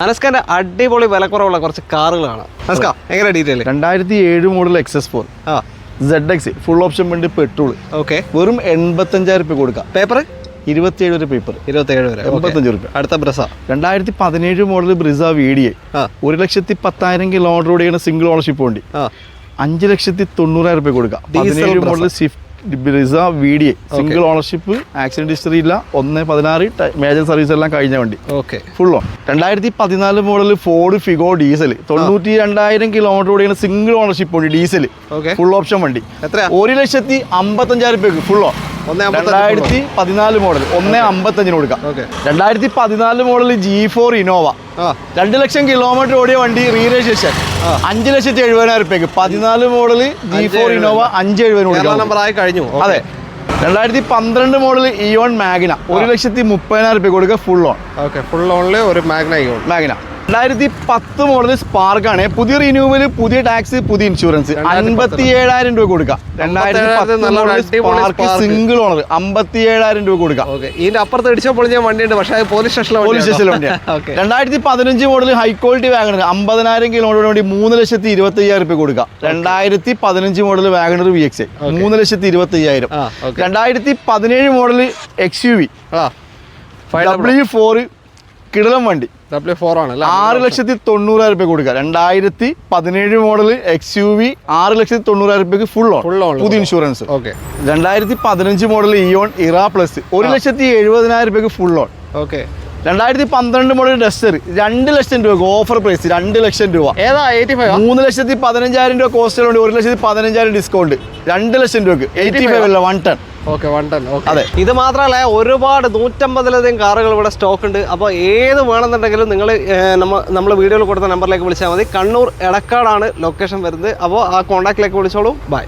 അനസ്കാന്റെ അടിപൊളി വിലക്കുറവുള്ള കുറച്ച് കാറുകളാണ്. അനസ്ക എങ്ങനെ detail? 2007 model XS4 ZX full option വണ്ടി പെട്രോൾ. ഓക്കെ, വെറും 85,000 രൂപ കൊടുക്കാം. പേപ്പർ 27 വരെ പേപ്പർ, 27 വരെ, 85 രൂപ. അടുത്ത Brezza 2017 model Brezza VDI 1,10,000 kilometre ഓടിക്കുന്ന സിംഗിൾ ഓണർഷിപ്പ് വണ്ടി 5,90,000 രൂപ കൊടുക്കാം. 17 model Swift Brezza VDI single ownership, accident history ഇല്ല, 1.16 മേജർ സർവീസ് എല്ലാം കഴിഞ്ഞ വണ്ടി. Okay, full on. 2014 model Ford Figo diesel 92,000 kilometre ഓടിക്കുന്ന സിംഗിൾ ഓണർഷിപ്പ് വണ്ടി, ഡീസൽ ഫുൾ ഓപ്ഷൻ വണ്ടി. എത്രയാ? 1,55,000 രൂപയ്ക്ക് ഫുൾ ഓൺ. 2014 മോഡൽ 1.55 കൊടുക്കാം. 2014 മോഡൽ G4 ഇന്നോവ 2 ലക്ഷം കിലോമീറ്റർ ഓടിയ വണ്ടി, റീ രജിസ്ട്രേഷൻ 5,70,000 രൂപയ്ക്ക്. 14 മോഡൽ G4 ഇന്നോവ 5,70,000 നമ്പർ ആയി കഴിഞ്ഞു. അതെ. 2012 മോഡൽ ഇയോൺ മാഗ്ന 1,30,000 രൂപ കൊടുക്കുക ഫുൾ ഓൺ. ഓക്കെ, ഫുൾ ഓണില് ഒരു മാഗ്ന. 2010 മോഡൽ സ്പാർക്കാണ്. പുതിയ റിന്യൂവൽ, പുതിയ ടാക്സ്, പുതിയ ഇൻഷുറൻസ് 57,000 രൂപ കൊടുക്കാം. 2010 മോഡൽ സ്പാർക്ക് സിംഗിൾ ഓണർ 57,000 രൂപ കൊടുക്കാം. ഇതിന്റെ അപ്പുറത്ത് ഇടിച്ചോ പൊളിഞ്ഞ വണ്ടിയുണ്ട്, പക്ഷേ പോലീസ് സ്റ്റേഷനിലെ വണ്ടിയാണ്. 2015 model high quality WagonR 50,000 kilometre വേണ്ടി 3,25,000 രൂപ കൊടുക്കാം. 2015 model WagonR VX 3,25,000. 2017 model XUV W4 കിടലം വണ്ടി W4 ആണ്, 6,90,000 രൂപ കൊടുക്കുക. 2017 മോഡൽ XUV 6,90,000 രൂപയ്ക്ക് ഫുൾ ഓൺ, പുതിയ ഇൻഷുറൻസ്. 2015 മോഡൽ ഇയോൺ ഇറ പ്ലസ് 1,70,000 രൂപയ്ക്ക് ഫുൾ ഓൺ. 2012 മോഡൽ ഡസ്റ്റർ 2 ലക്ഷം രൂപ ഓഫർ പ്രൈസ്, 2 ലക്ഷം രൂപ. 3,15,000 രൂപ കോസ്റ്റ് ഉണ്ട്, 1,15,000 ഡിസ്കൗണ്ട്, 2 ലക്ഷം രൂപക്ക് 85 അല്ല 110. അതെ, ഇത് മാത്രമല്ല ഒരുപാട് 150ലധികം കാറുകൾ ഇവിടെ സ്റ്റോക്ക് ഉണ്ട്. അപ്പോൾ ഏത് വേണമെന്നുണ്ടെങ്കിലും നിങ്ങൾ നമ്മൾ വീഡിയോയിൽ കൊടുത്ത നമ്പറിലേക്ക് വിളിച്ചാൽ മതി. കണ്ണൂർ എടക്കാടാണ് ലൊക്കേഷൻ വരുന്നത്. അപ്പോൾ ആ കോൺടാക്റ്റിലേക്ക് വിളിച്ചോളൂ. ബൈ.